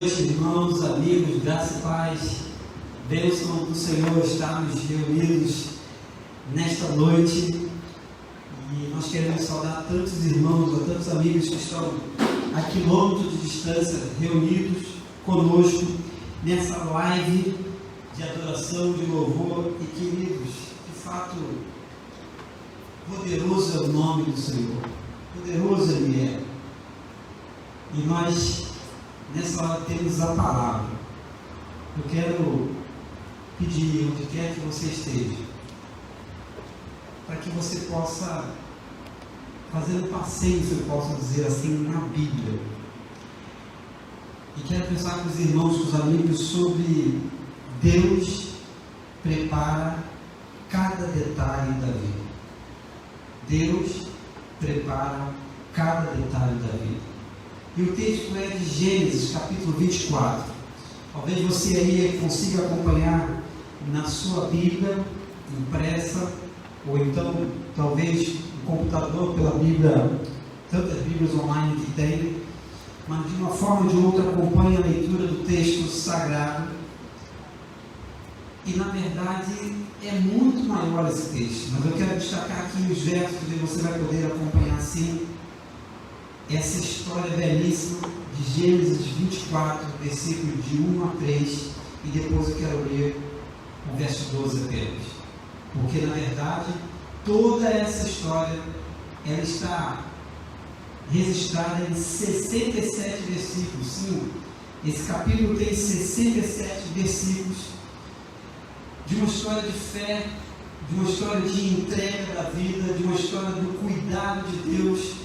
Irmãos, amigos, graça e paz, bênção do Senhor estarmos reunidos nesta noite. E nós queremos saudar tantos irmãos, tantos amigos que estão a quilômetros de distância reunidos conosco nessa live de adoração, de louvor. E queridos, de fato, poderoso é o nome do Senhor, poderoso Ele é. E nós nessa hora temos a palavra. Eu quero pedir, onde quer que você esteja, para que você possa fazer um passeio, se eu posso dizer assim, na Bíblia. E quero pensar com os irmãos, com os amigos, sobre Deus prepara cada detalhe da vida. Deus prepara cada detalhe da vida. E o texto é de Gênesis, capítulo 24. Talvez você aí consiga acompanhar na sua Bíblia impressa, ou então, talvez, no computador, pela Bíblia, tantas Bíblias online que tem, mas de uma forma ou de outra acompanhe a leitura do texto sagrado. E, na verdade, é muito maior esse texto, mas eu quero destacar aqui os versos e você vai poder acompanhar assim essa história belíssima de Gênesis 24, versículos de 1 a 3, e depois eu quero ler o verso 12 apenas. Porque, na verdade, toda essa história, ela está registrada em 67 versículos. Sim, esse capítulo tem 67 versículos de uma história de fé, de uma história de entrega da vida, de uma história do cuidado de Deus.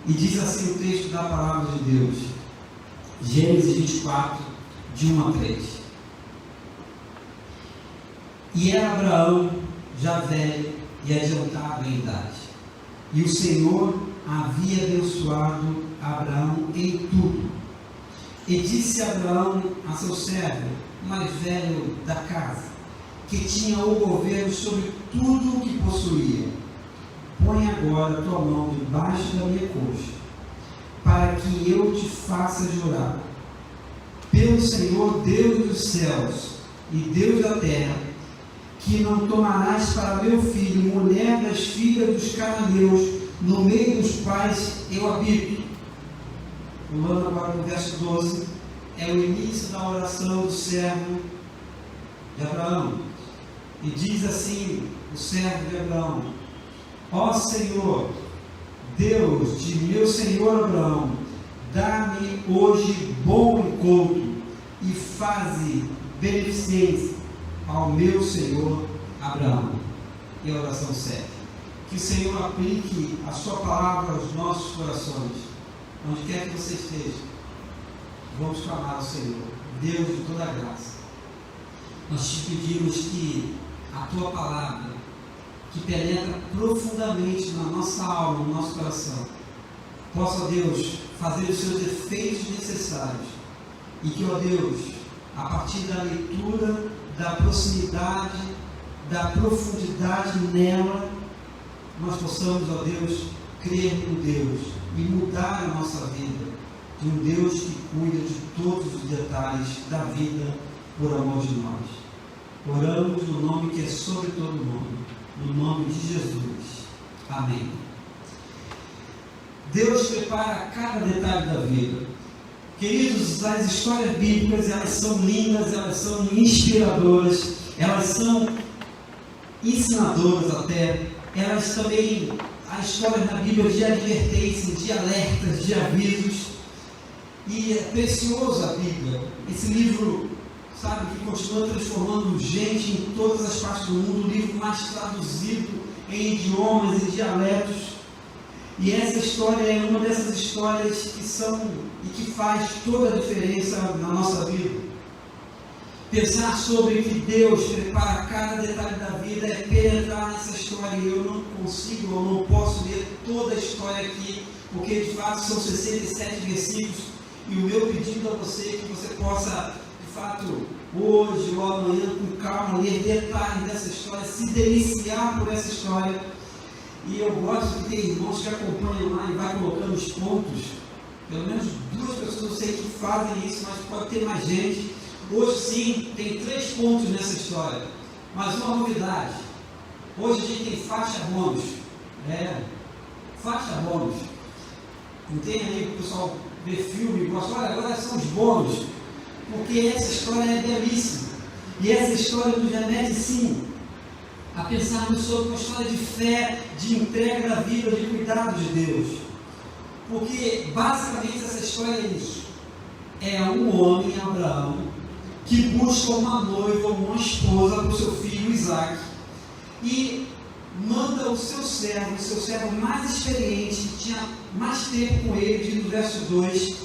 E diz assim o texto da palavra de Deus, Gênesis 24, de 1 a 3. E era Abraão já velho e adiantado em idade, e o Senhor havia abençoado Abraão em tudo. E disse Abraão a seu servo, o mais velho da casa, que tinha o governo sobre tudo o que possuía: põe agora tua mão debaixo da minha coxa, para que eu te faça jurar, pelo Senhor Deus dos céus e Deus da terra, que não tomarás para meu filho mulher das filhas dos cananeus, no meio dos quais eu habito. Pulando agora no verso 12, é o início da oração do servo de Abraão. E diz assim o servo de Abraão: ó Senhor, Deus de meu Senhor Abraão, dá-me hoje bom encontro e faze beneficência ao meu Senhor Abraão. E a oração segue. Que o Senhor aplique a sua palavra aos nossos corações, onde quer que você esteja. Vamos clamar ao Senhor, Deus de toda a graça. Nós te pedimos que a tua palavra, que penetra profundamente na nossa alma, no nosso coração, possa, Deus, fazer os seus efeitos necessários, e que, ó Deus, a partir da leitura, da proximidade, da profundidade nela, nós possamos, ó Deus, crer no Deus e mudar a nossa vida, de um Deus que cuida de todos os detalhes da vida por amor de nós. Oramos no nome que é sobre todo nome, no nome de Jesus. Amém. Deus prepara cada detalhe da vida. Queridos, as histórias bíblicas, elas são lindas, elas são inspiradoras, elas são ensinadoras até. Elas também, a história na Bíblia de advertência, de alertas, de avisos. E é precioso a Bíblia. Esse livro, sabe, que continua transformando gente em todas as partes do mundo, o livro mais traduzido em idiomas e dialetos. E essa história é uma dessas histórias que são e que faz toda a diferença na nossa vida. Pensar sobre que Deus prepara cada detalhe da vida é penetrar nessa história. E eu não consigo, eu não posso ler toda a história aqui, porque de fato são 67 versículos. E o meu pedido a você é que você possa, de fato, hoje ou amanhã, com calma, ler detalhes dessa história, se deliciar por essa história. E eu gosto de ter irmãos que acompanham lá e vai colocando os pontos pelo menos 2 pessoas eu sei que fazem isso, mas pode ter mais gente. Hoje sim, tem 3 pontos nessa história, mas uma novidade. Hoje a gente tem faixa bônus. Faixa bônus. Não tem aí que o pessoal vê filme e gosta, olha, agora são os bônus, porque essa história é belíssima. E essa história nos remete sim a pensarmos sobre uma história de fé, de entrega da vida, de cuidado de Deus. Porque basicamente essa história é isso. É um homem, Abraão, que busca uma noiva, uma esposa para o seu filho Isaac, e manda o seu servo mais experiente, que tinha mais tempo com ele, diz no verso 2,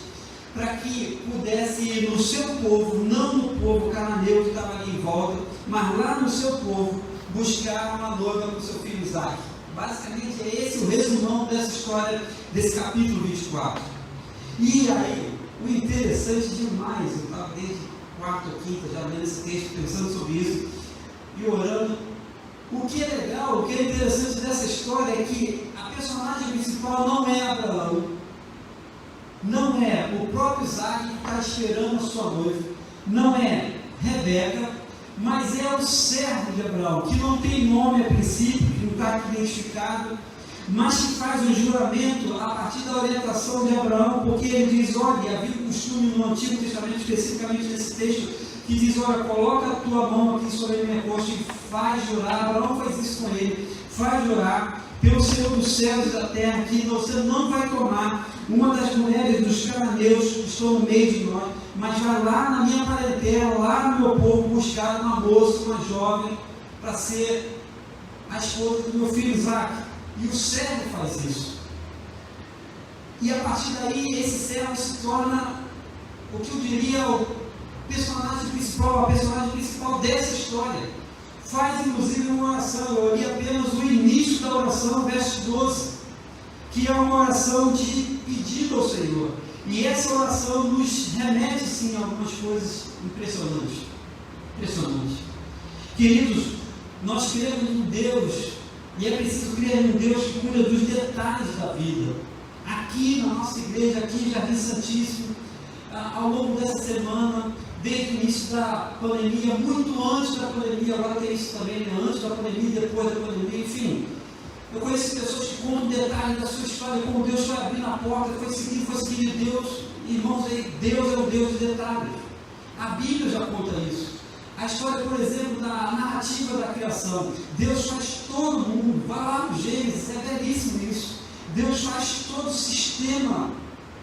para que pudesse ir no seu povo, não no povo cananeu que estava ali em volta, mas lá no seu povo, buscar uma noiva para o seu filho Isaac. Basicamente é esse o resumão dessa história, desse capítulo 24. E aí, o interessante demais, eu estava desde quarta ou quinta já lendo esse texto, pensando sobre isso e orando. O que é legal, o que é interessante dessa história é que a personagem principal não é Abraão, não é o próprio Isaac que está esperando a sua noiva, não é Rebeca, mas é o servo de Abraão, que não tem nome a princípio, que não está identificado, mas que faz um juramento a partir da orientação de Abraão, porque ele diz, olha, havia um costume no Antigo Testamento, especificamente nesse texto, que diz, olha, coloca a tua mão aqui sobre a minha costa e faz jurar. Abraão faz isso com ele, faz jurar pelo Senhor dos céus e da terra, que você não vai tomar uma das mulheres dos cananeus que estão no meio de nós, mas vai lá na minha parentela, lá no meu povo, buscar uma moça, uma jovem, para ser a esposa do meu filho Isaac. E o servo faz isso. E a partir daí, esse servo se torna o que eu diria o personagem principal, a personagem principal dessa história. Faz inclusive uma oração, eu li apenas o início da oração, verso 12, que é uma oração de pedido ao Senhor. E essa oração nos remete sim a algumas coisas impressionantes. Queridos, nós cremos em Deus, e é preciso crer em Deus que cuida dos detalhes da vida. Aqui na nossa igreja, aqui em Jardim Santíssimo, ao longo dessa semana, desde o início da pandemia, muito antes da pandemia, agora tem isso também, né? Antes da pandemia, depois da pandemia, enfim. Eu conheci pessoas que contam detalhes da sua história, como Deus foi abrindo a porta, foi seguindo Deus. Irmãos, Deus é o Deus de detalhes. A Bíblia já conta isso. A história, por exemplo, da narrativa da criação. Deus faz todo mundo, vai lá no Gênesis, é belíssimo isso. Deus faz todo o sistema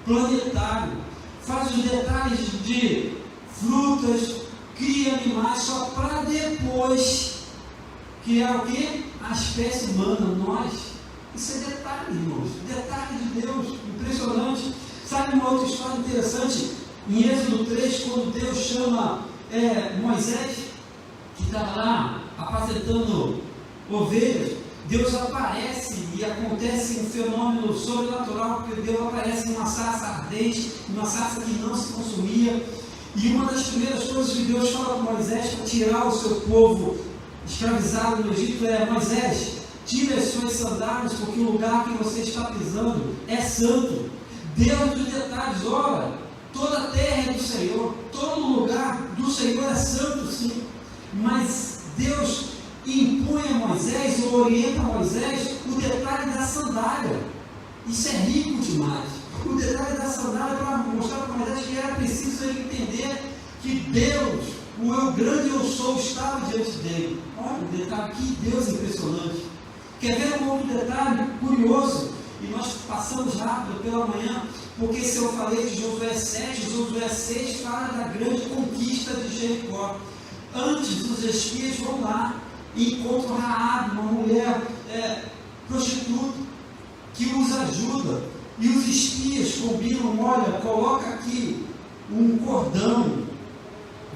planetário, faz os detalhes de frutas, cria animais, só para depois criar o quê? A espécie humana, nós. Isso é detalhe, irmãos, detalhe de Deus, impressionante. Sabe uma outra história interessante? Em Êxodo 3, quando Deus chama Moisés, que estava lá apacentando ovelhas, Deus aparece e acontece um fenômeno sobrenatural, porque Deus aparece em uma sarça ardente, uma sarça que não se consumia, e uma das primeiras coisas que Deus fala com Moisés para tirar o seu povo escravizado no Egito é: Moisés, tire as suas sandálias, porque o lugar que você está pisando é santo. Deus dos detalhes, ora, toda a terra é do Senhor, todo lugar do Senhor é santo, sim, mas Deus impõe a Moisés, ou orienta a Moisés, o detalhe da sandália. Isso é rico demais. O detalhe da sandália para mostrar para Moisés que era preciso ele entender que Deus, o eu grande eu sou, estava diante dele. Olha o detalhe, que Deus impressionante. Quer ver um outro detalhe curioso? E nós passamos rápido pela manhã, porque se eu falei de Josué 7, Josué 6 fala da grande conquista de Jericó. Antes, os espias vão lá e encontram Raabe, uma mulher prostituta, que os ajuda. E os espias combinam: olha, coloca aqui um cordão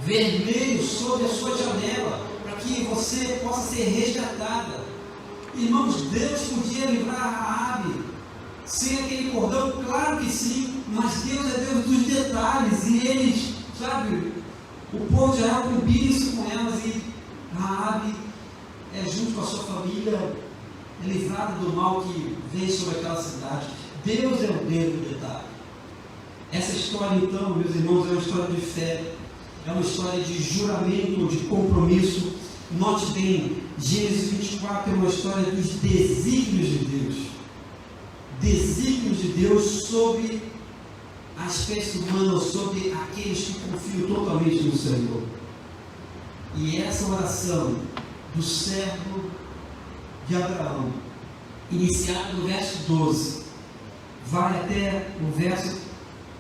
vermelho sobre a sua janela, para que você possa ser resgatada. Irmãos, Deus podia livrar Raabe sem aquele cordão? Claro que sim, mas Deus é Deus dos detalhes, e eles, sabe, o povo de Israel combina isso com elas, e Raabe junto com a sua família, livrada do mal que veio sobre aquela cidade. Deus é o Deus do detalhe. Essa história, então, meus irmãos, é uma história de fé, é uma história de juramento, de compromisso. Note bem, Gênesis 24 é uma história dos desígnios de Deus. Desígnios de Deus sobre a espécie humana, sobre aqueles que confiam totalmente no Senhor. E essa oração do servo de Abraão, iniciada no verso 12, vai até o verso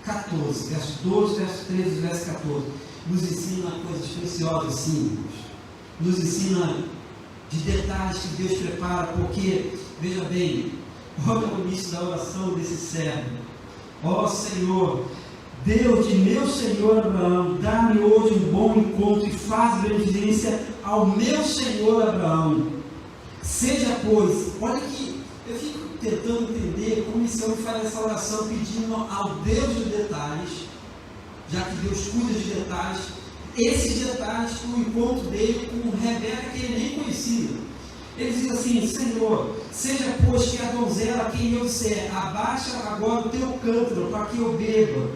14, verso 12, verso 13, verso 14, nos ensina coisas preciosas, simples, nos ensina de detalhes que Deus prepara, porque, veja bem, olha o início da oração desse servo: ó Senhor, Deus de meu Senhor Abraão, dá-me hoje um bom encontro e faz beneficência ao meu Senhor Abraão. Seja, pois, olha que eu fico tentando entender como esse homem faz essa oração, pedindo ao Deus dos detalhes, já que Deus cuida de detalhes, esses detalhes para o encontro dele com Rebeca, que ele nem conhecia. Ele diz assim: Senhor, seja pois que a donzela a quem eu disser, abaixa agora o teu cântaro para que eu beba,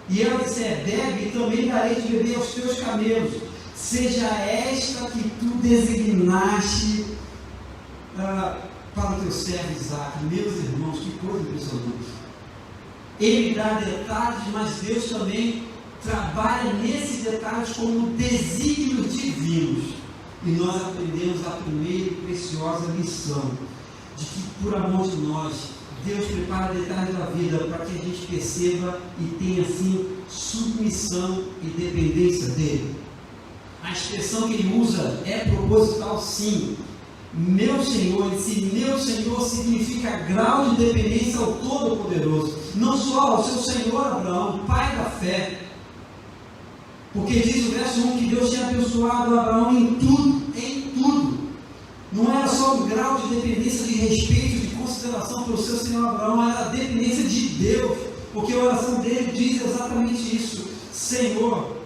e ela disser, bebe, e também darei de beber aos teus camelos, seja esta que tu designaste para o teu servo Isaque. Meus irmãos, que coisa impressionante. Ele dá detalhes, mas Deus também trabalha nesses detalhes como desígnios divinos. E nós aprendemos a primeira e preciosa lição, de que por amor de nós, Deus prepara detalhes da vida para que a gente perceba e tenha assim submissão e dependência dele. A expressão que ele usa é proposital, sim. Meu Senhor, esse meu Senhor significa grau de dependência ao Todo-Poderoso, não só ao seu Senhor Abraão, pai da fé, porque diz o verso 1 que Deus tinha abençoado Abraão em tudo. Não era só um grau de dependência, de respeito, de consideração pelo seu Senhor Abraão, era a dependência de Deus, porque a oração dele diz exatamente isso: Senhor,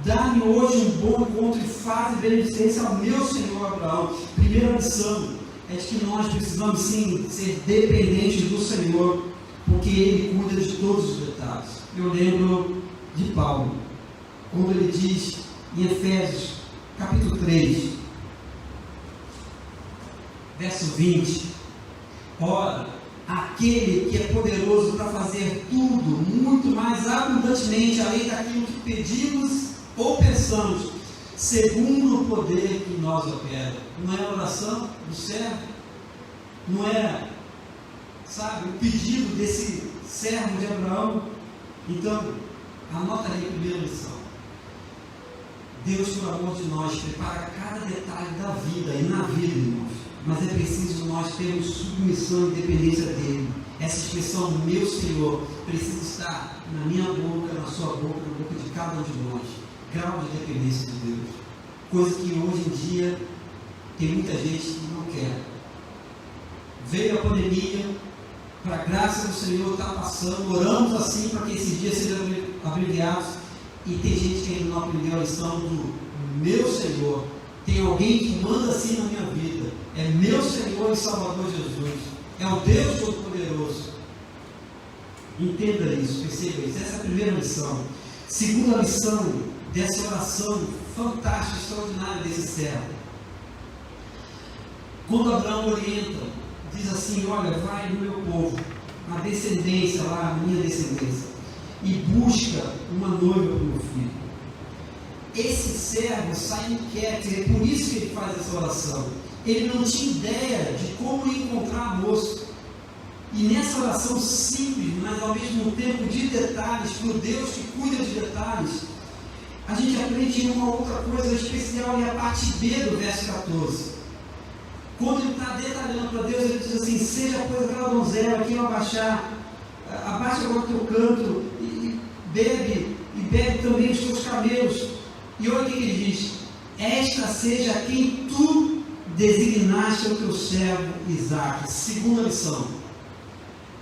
dá-me hoje um bom encontro e faz beneficência ao meu Senhor Abraão. Primeira lição é de que nós precisamos sim ser dependentes do Senhor, porque Ele cuida de todos os detalhes. Eu lembro de Paulo, quando ele diz em Efésios capítulo 3, verso 20: ora, aquele que é poderoso para fazer tudo muito mais abundantemente além daquilo que pedimos ou pensamos, segundo o poder que nós opera. Não é a oração do servo? Não é, sabe, o pedido desse servo de Abraão? Então, anota aí a primeira lição. Deus, por amor de nós, prepara cada detalhe da vida e na vida, irmãos. Mas é preciso nós termos submissão e dependência dele. Essa expressão, meu Senhor, precisa estar na minha boca, na sua boca, na boca de cada um de nós. Grau de dependência de Deus, coisa que hoje em dia tem muita gente que não quer. Veio a pandemia, para a graça do Senhor está passando, oramos assim para que esses dias sejam abreviados, e tem gente que ainda não aprendeu a lição do meu Senhor. Tem alguém que manda assim na minha vida, é meu Senhor e Salvador Jesus, é o Deus Todo-Poderoso. Entenda isso, perceba isso. Essa é a primeira lição. Segunda lição dessa oração fantástica, extraordinária desse servo. Quando Abraão orienta, diz assim: olha, vai no meu povo, na descendência lá, a minha descendência, e busca uma noiva para o meu filho. Esse servo sai inquieto, e é por isso que ele faz essa oração. Ele não tinha ideia de como encontrar a moça. E nessa oração simples, mas ao mesmo tempo de detalhes, por Deus que cuida de detalhes, a gente aprende uma outra coisa especial, e a parte B do verso 14. Quando ele está detalhando para Deus, ele diz assim: seja pois aquela donzela que eu abaixa agora o teu canto, e bebe também os teus camelos. E olha o que ele diz: esta seja quem tu designaste ao teu servo Isaque. Segunda lição: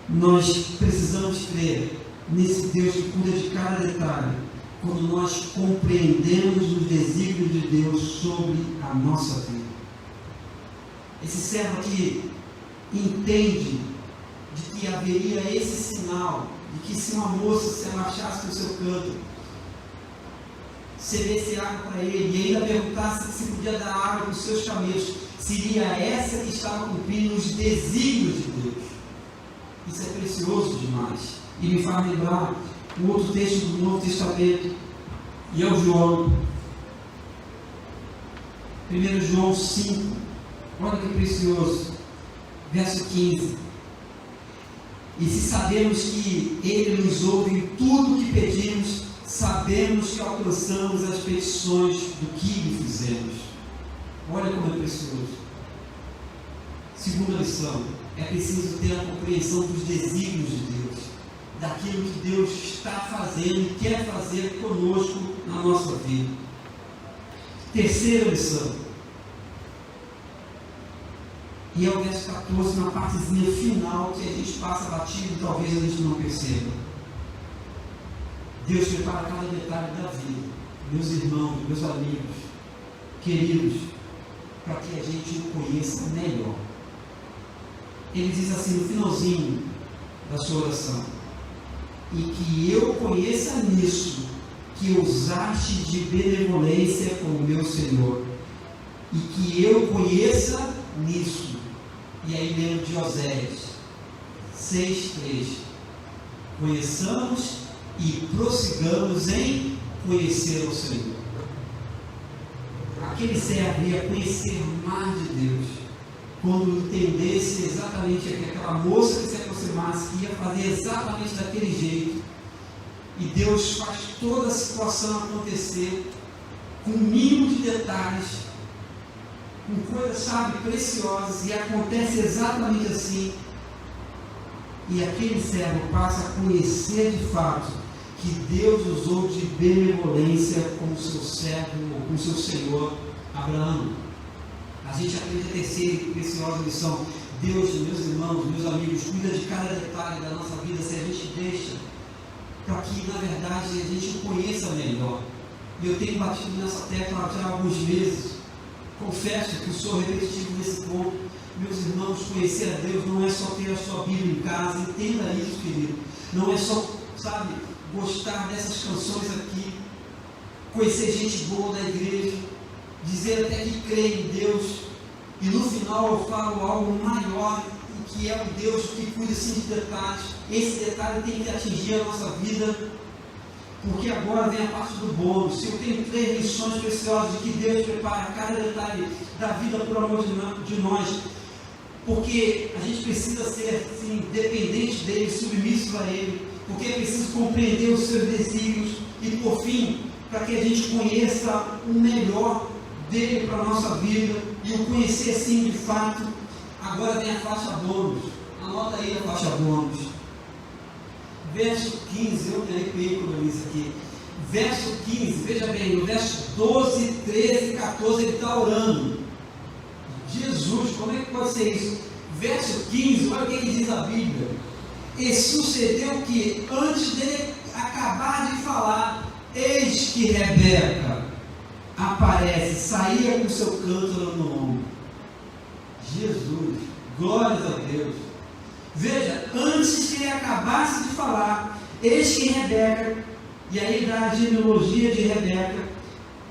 nós precisamos crer nesse Deus que cuida de cada detalhe, quando nós compreendemos os desígnios de Deus sobre a nossa vida. Esse servo aqui entende de que haveria esse sinal de que se uma moça se abaixasse no seu canto, cedesse água para ele e ainda perguntasse se podia dar água para os seus camelos, seria essa que estava cumprindo os desígnios de Deus. Isso é precioso demais. E me faz lembrar um outro texto do Novo Testamento, e é o João. 1 João 5, olha que precioso, verso 15. E se sabemos que Ele nos ouve em tudo o que pedimos, sabemos que alcançamos as petições do que lhe fizemos. Olha como é precioso. Segunda lição, é preciso ter a compreensão dos desígnios de Deus, daquilo que Deus está fazendo e quer fazer conosco na nossa vida. Terceira lição, e é o verso 14, na partezinha final, que a gente passa batido e talvez a gente não perceba. Deus prepara cada detalhe da vida, meus irmãos, meus amigos, queridos, para que a gente o conheça melhor. Ele diz assim no finalzinho da sua oração: e que eu conheça nisso, que usaste de benevolência com o meu Senhor, e que eu conheça nisso. E aí lembro de Oséias 6:3: conheçamos e prossigamos em conhecer o Senhor. Aquele servo ia conhecer mais de Deus quando entendesse exatamente que aquela moça que se aproximasse, que ia fazer exatamente daquele jeito, e Deus faz toda a situação acontecer com o mínimo de detalhes, com coisas, sabe, preciosas, e acontece exatamente assim, e aquele servo passa a conhecer de fato que Deus usou de benevolência com o seu servo, ou com o seu Senhor Abraão. A gente aprende a terceira e preciosa lição: Deus, meus irmãos, meus amigos, cuida de cada detalhe da nossa vida se a gente deixa, para que na verdade a gente o conheça melhor. E eu tenho batido nessa tecla já há alguns meses. Confesso que sou repetitivo nesse ponto. Meus irmãos, conhecer a Deus não é só ter a sua Bíblia em casa, entenda isso, querido. Não é só, sabe, gostar dessas canções aqui, conhecer gente boa da igreja, dizer até que crê em Deus, e no final eu falo algo maior, que é o Deus que cuida assim de detalhes. Esse detalhe tem que atingir a nossa vida, porque agora vem a parte do bônus. Se eu tenho 3 lições preciosas de que Deus prepara cada detalhe da vida por amor de nós, porque a gente precisa ser assim, dependente dele, submisso a ele, porque é preciso compreender os seus desígnios, e por fim, para que a gente conheça o melhor dele para a nossa vida, e o conhecer assim de fato. Agora vem a faixa bônus. Anota aí a faixa bônus. Verso 15, eu me arrepiei quando eu li isso aqui. Verso 15, veja bem, no verso 12, 13, 14, ele está orando. Jesus, como é que pode ser isso? Verso 15, olha o que diz a Bíblia. E sucedeu que, antes dele acabar de falar, eis que Rebeca aparece, saía com seu cântaro no ombro. Jesus, glórias a Deus. Veja, antes que ele acabasse de falar, eis que Rebeca, e aí dá a genealogia de Rebeca,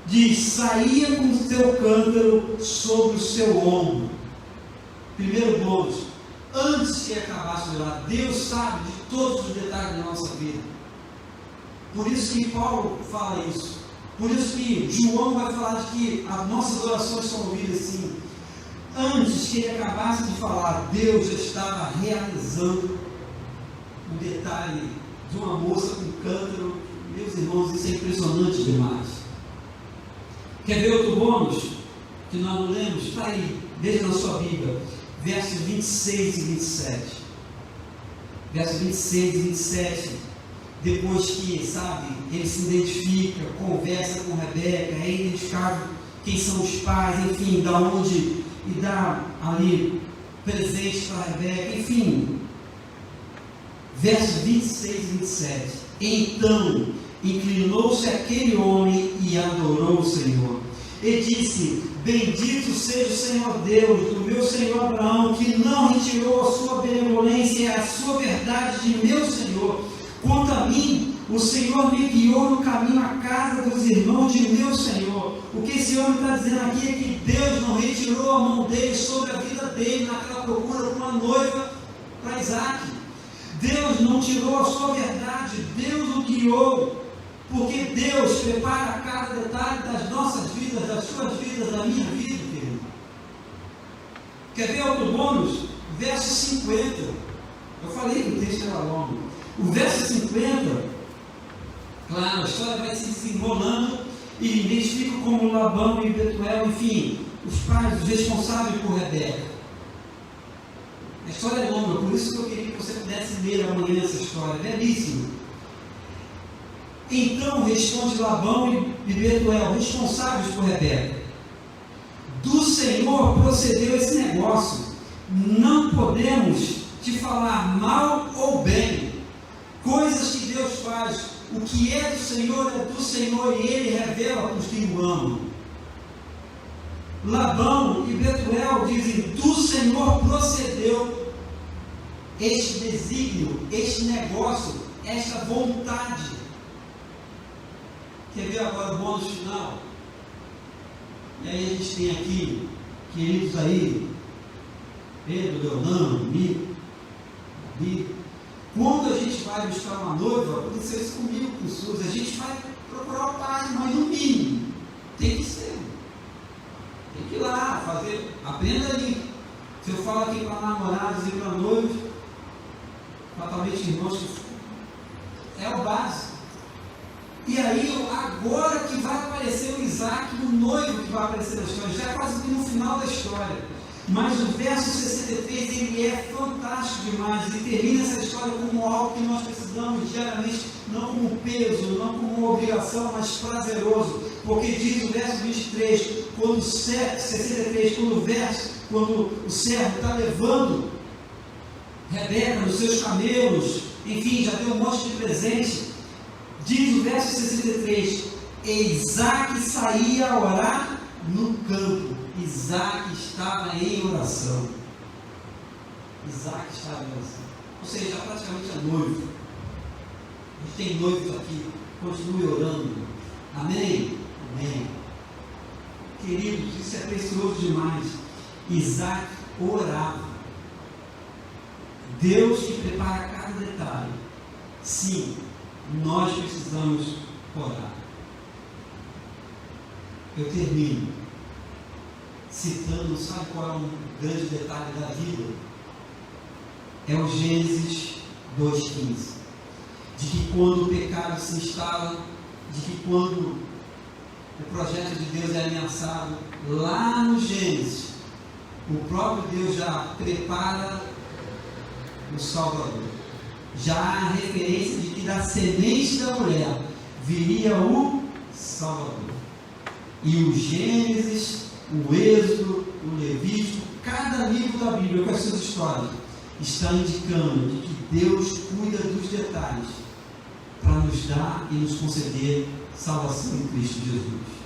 diz: saía com o seu cântaro sobre o seu ombro. Primeiro bônus, antes que ele acabasse de orar, Deus sabe de todos os detalhes da nossa vida. Por isso que Paulo fala isso. Por isso que João vai falar de que as nossas orações são ouvidas assim. Antes que ele acabasse de falar, Deus já estava realizando o detalhe de uma moça com cântaro. Meus irmãos, isso é impressionante demais. Quer ver outro bônus que nós não lemos? Está aí, veja na sua Bíblia, versos 26 e 27. Versos 26 e 27. Depois que, sabe, ele se identifica, conversa com Rebeca, é identificado quem são os pais, enfim, da onde, e dá ali presente para Rebeca, enfim. Versos 26 e 27. Então inclinou-se aquele homem e adorou o Senhor. E disse: bendito seja o Senhor Deus do meu Senhor Abraão, que não retirou a sua benevolência e a sua verdade de meu Senhor, Quanto a mim, o Senhor me guiou no caminho à casa dos irmãos de meu Senhor. O que esse homem está dizendo aqui é que Deus não retirou a mão dele sobre a vida dele naquela procura por uma noiva para Isaac. Deus não tirou a sua verdade, Deus o guiou, porque Deus prepara cada detalhe das nossas vidas, das suas vidas, da minha vida, querido. Quer ver outro bônus? Verso 50. Eu falei que o texto era longo. O verso 50, claro, a história vai se desenrolando e identifica como Labão e Betuel, enfim, os pais, os responsáveis por Rebeca. A história é longa, por isso que eu queria que você pudesse ler amanhã essa história, é belíssima. Então responde Labão e Betuel, responsáveis por Rebeca: do Senhor procedeu esse negócio, não podemos te falar mal ou bem, coisas que Deus faz, o que é do Senhor e Ele revela para os que o amam. Labão e Betuel dizem: do Senhor procedeu este desígnio, este negócio, esta vontade. Quer ver agora o bônus final? E aí a gente tem aqui, queridos aí, Pedro, Leonardo, Mico, Davi. Quando a gente vai buscar uma noiva, aconteceu isso comigo, com o SUS, a gente vai procurar o pai, mas no mínimo, tem que ser. Tem que ir lá, fazer, aprenda ali. Se eu falo aqui para namorados e para noivos, fatalmente irmãos, é o básico. E aí, agora que vai aparecer o Isaac, o noivo que vai aparecer na história, já é quase que no final da história. Mas o verso 63, ele é fantástico demais, ele termina essa história como algo que nós precisamos diariamente, não como peso, não como uma obrigação, mas prazeroso, porque diz o verso 23, quando o 63, quando o servo está levando Rebeca nos seus camelos, enfim, já deu um monte de presente, diz o verso 63, e Isaac saía a orar no campo. Isaac estava em oração. Isaac estava em oração. Ou seja, praticamente é noivo. A gente tem noivos aqui. Continue orando. Amém? Amém. Queridos, isso é precioso demais. Isaac orava. Deus que prepara cada detalhe. Sim, nós precisamos orar. Eu termino citando, sabe qual é um grande detalhe da vida? É o Gênesis 2,15. De que quando o pecado se instala, de que quando o projeto de Deus é ameaçado, lá no Gênesis, o próprio Deus já prepara o Salvador. Já há a referência de que da semente da mulher viria o Salvador. E o Gênesis, o Êxodo, o Levítico, cada livro da Bíblia com as suas histórias está indicando de que Deus cuida dos detalhes para nos dar e nos conceder salvação em Cristo Jesus.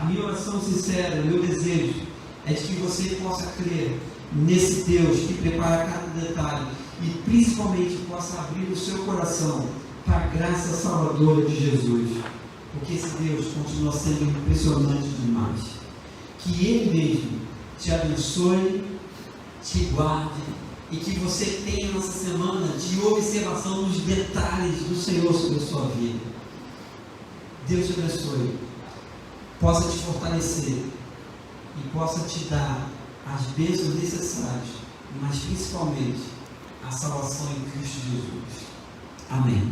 A minha oração sincera, o meu desejo é de que você possa crer nesse Deus que prepara cada detalhe e principalmente possa abrir o seu coração para a graça salvadora de Jesus, porque esse Deus continua sendo impressionante demais. Que Ele mesmo te abençoe, te guarde e que você tenha nessa semana de observação nos detalhes do Senhor sobre a sua vida. Deus te abençoe, possa te fortalecer e possa te dar as bênçãos necessárias, mas principalmente a salvação em Cristo Jesus. Amém.